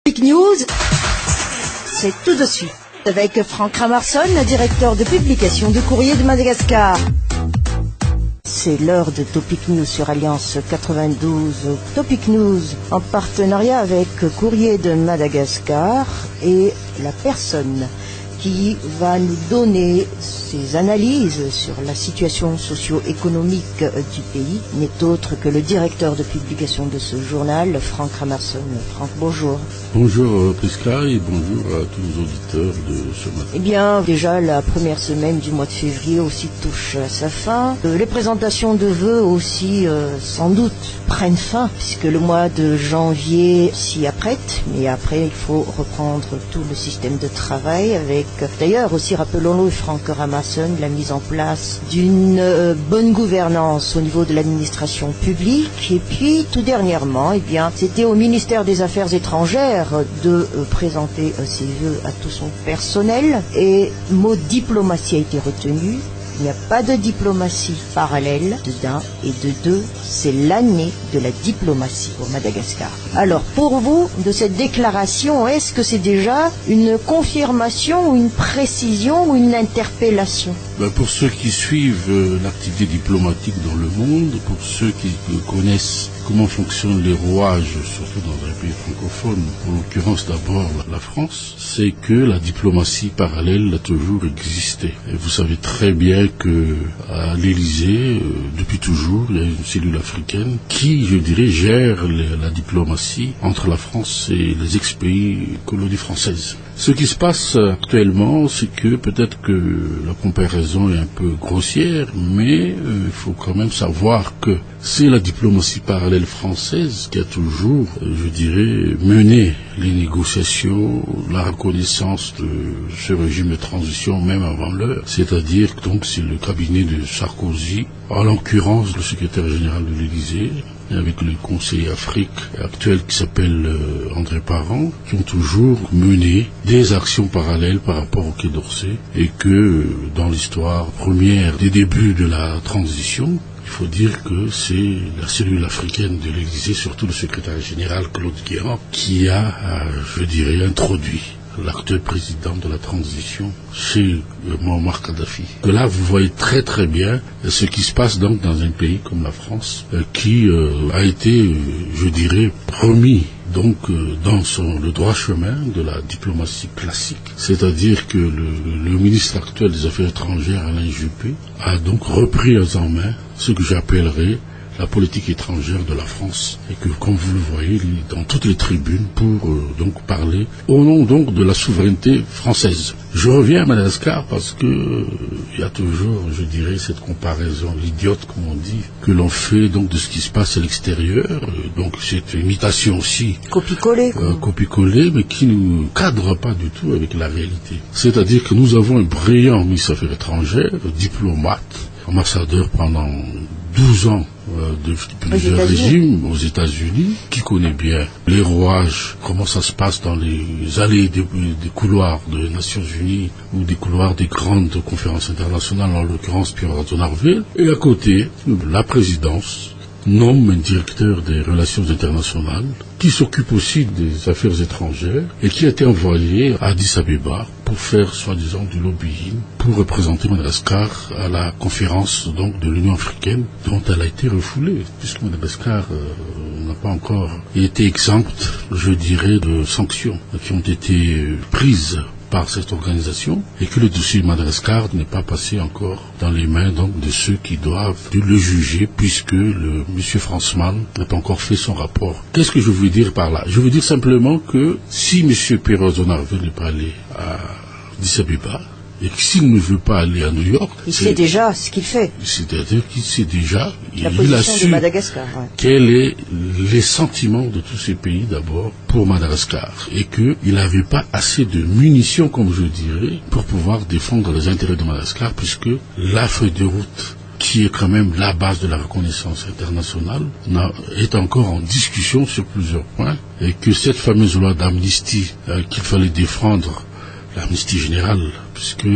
Topic News, c'est tout de suite avec Franck Ramarson, directeur de publication du Courrier de Madagascar. C'est l'heure de Topic News sur Alliance 92. Topic News en partenariat avec Courrier de Madagascar, et la personne qui va nous donner ses analyses sur la situation socio-économique du pays n'est autre que le directeur de publication de ce journal, Franck Ramarson. Franck, bonjour. Bonjour Prisca et bonjour à tous les auditeurs de ce matin. Eh bien, déjà la première semaine du mois de février aussi touche à sa fin. Les présentations de vœux aussi, sans doute, prennent fin, puisque le mois de janvier s'y apprête. Mais après, il faut reprendre tout le système de travail avec, d'ailleurs aussi, rappelons-le, Franck Ramarson, la mise en place d'une bonne gouvernance au niveau de l'administration publique. Et puis, tout dernièrement, eh bien, c'était au ministère des Affaires étrangères de présenter ses vœux à tout son personnel, et mot diplomatie a été retenu. Il n'y a pas de diplomatie parallèle de d'un et de deux, c'est l'année de la diplomatie pour Madagascar. Alors pour vous, de cette déclaration, est-ce que c'est déjà une confirmation ou une précision ou une interpellation? Pour ceux qui suivent l'activité diplomatique dans le monde, pour ceux qui connaissent comment fonctionnent les rouages, surtout dans un pays francophone, en l'occurrence d'abord la France, c'est que la diplomatie parallèle a toujours existé. Et vous savez très bien que à l'Élysée, depuis toujours, il y a une cellule africaine qui, je dirais, gère la diplomatie entre la France et les ex-pays colonies françaises. Ce qui se passe actuellement, c'est que peut-être que la comparaison est un peu grossière, mais il faut quand même savoir que c'est la diplomatie parallèle française qui a toujours, je dirais, mené les négociations, la reconnaissance de ce régime de transition même avant l'heure. C'est-à-dire que donc c'est le cabinet de Sarkozy, en l'occurrence le secrétaire général de l'Élysée, avec le conseiller Afrique actuel qui s'appelle André Parent, qui ont toujours mené des actions parallèles par rapport au Quai d'Orsay, et que dans l'histoire première des débuts de la transition, il faut dire que c'est la cellule africaine de l'Élysée, surtout le secrétaire général Claude Guéant, qui a, je dirais, introduit l'actuel président de la transition chez Muammar Kadhafi. Que là, vous voyez très très bien ce qui se passe donc dans un pays comme la France, qui a été, je dirais, promis donc dans le droit chemin de la diplomatie classique, c'est-à-dire que le ministre actuel des Affaires étrangères, Alain Juppé, a donc repris en main ce que j'appellerais la politique étrangère de la France, et que, comme vous le voyez, il est dans toutes les tribunes pour donc parler au nom donc de la souveraineté française. Je reviens à Madagascar parce que il y a toujours, je dirais, cette comparaison, l'idiote comme on dit, que l'on fait donc de ce qui se passe à l'extérieur. Donc c'est une imitation aussi, copie-coller, mais qui ne cadre pas du tout avec la réalité. C'est-à-dire que nous avons un brillant ministre des Affaires étrangères, diplomate, ambassadeur pendant 12 ans de plusieurs régimes aux États-Unis, qui connaît bien les rouages, comment ça se passe dans les allées des couloirs des Nations Unies ou des couloirs des grandes conférences internationales, en l'occurrence Pierre Narvel. Et à côté, la présidence nomme un directeur des relations internationales qui s'occupe aussi des affaires étrangères et qui a été envoyé à Addis Abeba pour faire soi-disant du lobbying pour représenter Madagascar à la conférence donc de l'Union africaine, dont elle a été refoulée puisque Madagascar n'a pas encore été exempte, je dirais, de sanctions qui ont été prises par cette organisation, et que le dossier de Madagascar n'est pas passé encore dans les mains donc de ceux qui doivent le juger, puisque le monsieur Fransman n'a pas encore fait son rapport. Qu'est-ce que je veux dire par là? Je veux dire simplement que si monsieur Perrault-Zonarvel n'est pas allé à Addis Abeba, et que s'il ne veut pas aller à New York, il sait déjà ce qu'il fait. C'est-à-dire qu'il sait déjà, la position de Madagascar, quels sont les sentiments de tous ces pays d'abord pour Madagascar, et qu'il n'avait pas assez de munitions, comme je dirais, pour pouvoir défendre les intérêts de Madagascar, puisque la feuille de route, qui est quand même la base de la reconnaissance internationale, est encore en discussion sur plusieurs points, et que cette fameuse loi d'amnistie qu'il fallait défendre, l'amnistie générale, puisque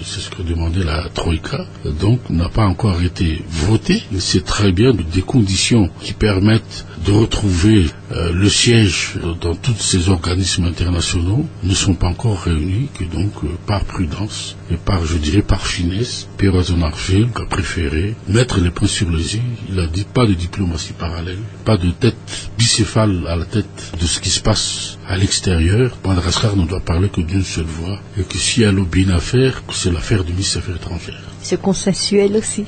c'est ce que demandait la Troïka, donc n'a pas encore été votée. C'est très bien des conditions qui permettent de retrouver le siège dans tous ces organismes internationaux ne sont pas encore réunis, que donc par prudence et par finesse, Pierre Azonarfil a préféré mettre les points sur les i. Il a dit pas de diplomatie parallèle, pas de tête bicéphale à la tête de ce qui se passe à l'extérieur. Madagascar ne doit parler que d'une seule voix, et que s'il y a lobby une affaire, c'est l'affaire du ministre des Affaires étrangères. C'est consensuel aussi.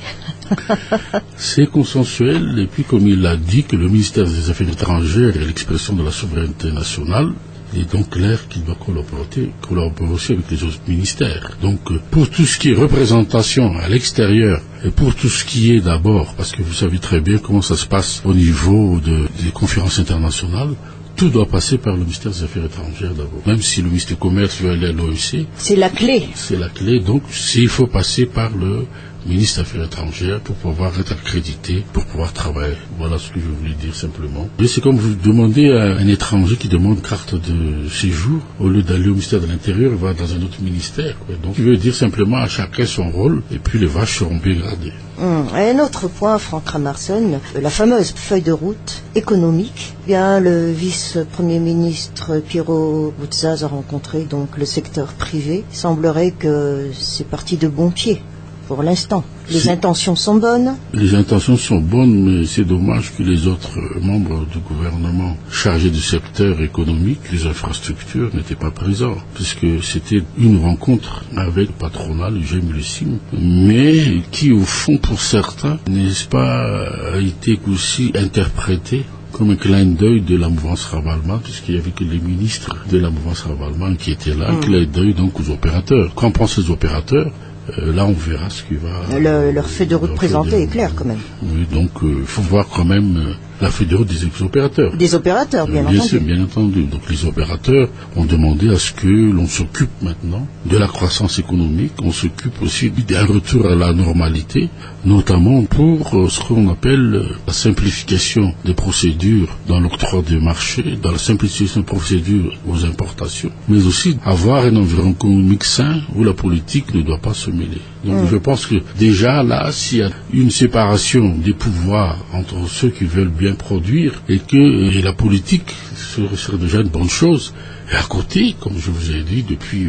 C'est consensuel, et puis comme il l'a dit, que le ministère des Affaires étrangères est l'expression de la souveraineté nationale, il est donc clair qu'il doit collaborer aussi avec les autres ministères. Donc pour tout ce qui est représentation à l'extérieur, et pour tout ce qui est d'abord, parce que vous savez très bien comment ça se passe au niveau des conférences internationales, tout doit passer par le ministère des Affaires étrangères d'abord. Même si le ministre du Commerce veut aller à l'OEC. C'est la clé. C'est la clé. Donc, il faut passer par le ministre des Affaires étrangères pour pouvoir être accrédité, pour pouvoir travailler. Voilà ce que je voulais dire simplement. Et c'est comme vous demandez à un étranger qui demande carte de séjour, au lieu d'aller au ministère de l'Intérieur, il va dans un autre ministère. Donc, je veux dire simplement à chacun son rôle, et puis les vaches seront bien gradées. Un autre point, Franck Kramarson, la fameuse feuille de route économique. Bien, le vice-premier ministre Pierrot Boutzaz a rencontré donc le secteur privé. Il semblerait que c'est parti de bon pied pour l'instant. Les intentions sont bonnes. Les intentions sont bonnes, mais c'est dommage que les autres membres du gouvernement chargés du secteur économique, des infrastructures, n'étaient pas présents, puisque c'était une rencontre avec le patronat, le GEM-ULESIM, mais qui, au fond, pour certains, n'est-ce pas, a été aussi interprété comme un clin d'œil de la mouvance Ravalman, puisqu'il y avait que les ministres de la mouvance Ravalman qui étaient là, un clin d'œil donc aux opérateurs. Quand on pense aux opérateurs, là, on verra ce qui va... Leur feuille de route présentée est claire, quand même. Oui, donc il faut voir quand même la feuille de route des opérateurs. Des opérateurs, bien entendu. Bien entendu. Donc les opérateurs ont demandé à ce que l'on s'occupe maintenant de la croissance économique, on s'occupe aussi d'un retour à la normalité, notamment pour ce qu'on appelle la simplification des procédures dans l'octroi des marchés, dans la simplification des procédures aux importations, mais aussi avoir un environnement économique sain où la politique ne doit pas se mêler. Donc je pense que déjà là, s'il y a une séparation des pouvoirs entre ceux qui veulent bien produire et la politique, ce serait déjà une bonne chose. Et à côté, comme je vous ai dit depuis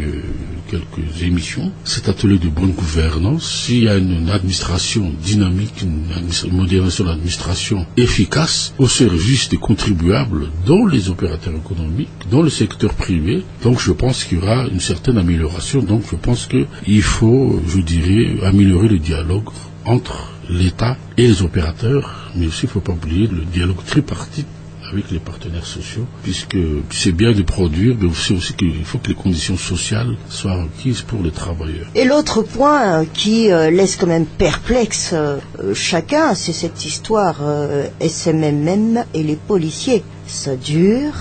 quelques émissions, cet atelier de bonne gouvernance, s'il y a une administration dynamique, une modernisation de l'administration efficace au service des contribuables, dont les opérateurs économiques, dans le secteur privé, donc je pense qu'il y aura une certaine amélioration. Donc je pense qu'il faut, je dirais, améliorer le dialogue entre l'État et les opérateurs, mais aussi il ne faut pas oublier le dialogue tripartite avec les partenaires sociaux, puisque c'est bien de produire, mais c'est aussi qu'il faut que les conditions sociales soient requises pour les travailleurs. Et l'autre point qui laisse quand même perplexe chacun, c'est cette histoire SMMM et les policiers. Ça dure,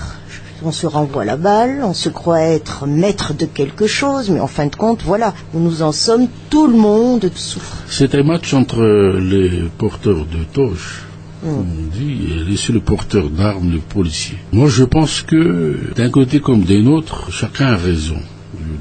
on se renvoie la balle, on se croit être maître de quelque chose, mais en fin de compte, voilà, où nous en sommes, tout le monde souffre. C'est un match entre les porteurs de toges, comme on dit, et c'est le porteur d'armes, le policier. Moi, je pense que, d'un côté comme d'un autre, chacun a raison.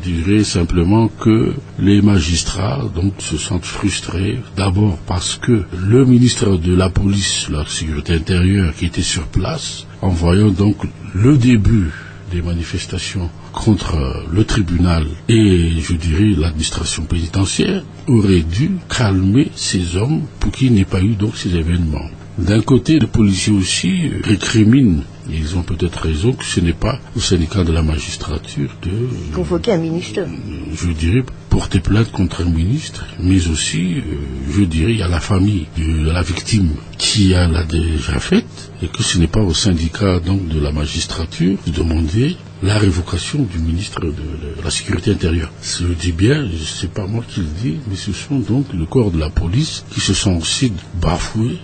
Je dirais simplement que les magistrats donc se sentent frustrés, d'abord parce que le ministre de la police, la sécurité intérieure, qui était sur place, en voyant donc le début des manifestations contre le tribunal et, je dirais, l'administration pénitentiaire, aurait dû calmer ces hommes pour qu'il n'y ait pas eu donc ces événements. D'un côté, les policiers aussi récriminent, et ils ont peut-être raison, que ce n'est pas au syndicat de la magistrature de convoquer un ministre. Je dirais porter plainte contre un ministre, mais aussi, je dirais, il y a la famille de la victime qui l'a déjà faite, et que ce n'est pas au syndicat donc de la magistrature de demander la révocation du ministre de la Sécurité intérieure. Je dis bien, c'est pas moi qui le dis, mais ce sont donc le corps de la police qui se sont aussi bafoués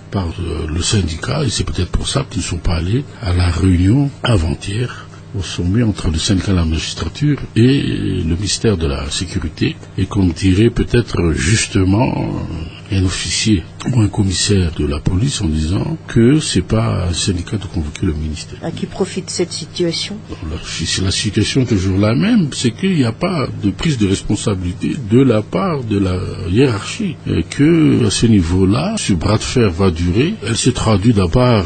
par le syndicat, et c'est peut-être pour ça qu'ils ne sont pas allés à la réunion avant-hier au sommet entre le syndicat de la magistrature et le ministère de la Sécurité, et qu'on dirait peut-être justement un officier ou un commissaire de la police en disant que c'est pas un syndicat de convoquer le ministère. À qui profite cette situation? La situation est toujours la même, c'est qu'il n'y a pas de prise de responsabilité de la part de la hiérarchie, et que à ce niveau-là, ce bras de fer va durer. Elle se traduit d'abord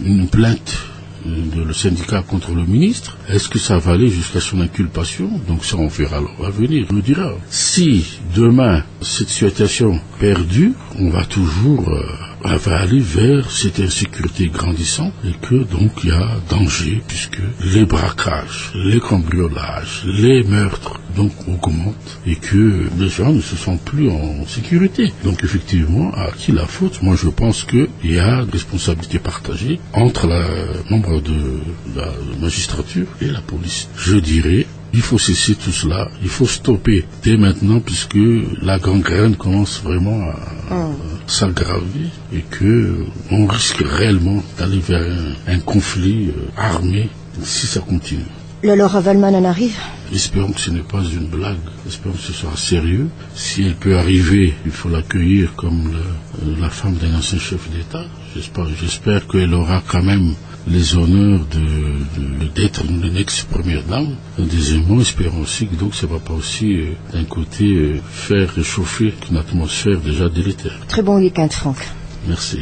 une plainte de le syndicat contre le ministre. Est-ce que ça va aller jusqu'à son inculpation? Donc ça, on verra l'avenir nous dira. Si demain cette situation perdure, on va toujours va aller vers cette insécurité grandissante, et que donc il y a danger, puisque les braquages, les cambriolages, les meurtres donc augmentent, et que les gens ne se sentent plus en sécurité. Donc effectivement, à qui la faute? Moi je pense qu'il y a une responsabilité partagée entre les membres de la magistrature et la police. Je dirais, il faut cesser tout cela, il faut stopper dès maintenant, puisque la gangrène commence vraiment à s'aggraver, et que on risque réellement d'aller vers un conflit armé si ça continue. Le Laura Waldman en arrive? Espérons que ce n'est pas une blague, espérons que ce sera sérieux. Si elle peut arriver, il faut l'accueillir comme la femme d'un ancien chef d'État. J'espère qu'elle aura quand même les honneurs d'être une ex-première dame. Deuxièmement, espérons aussi que donc ça ne va pas aussi d'un côté faire réchauffer une atmosphère déjà délétère. Très bon week-end, Franck. Merci.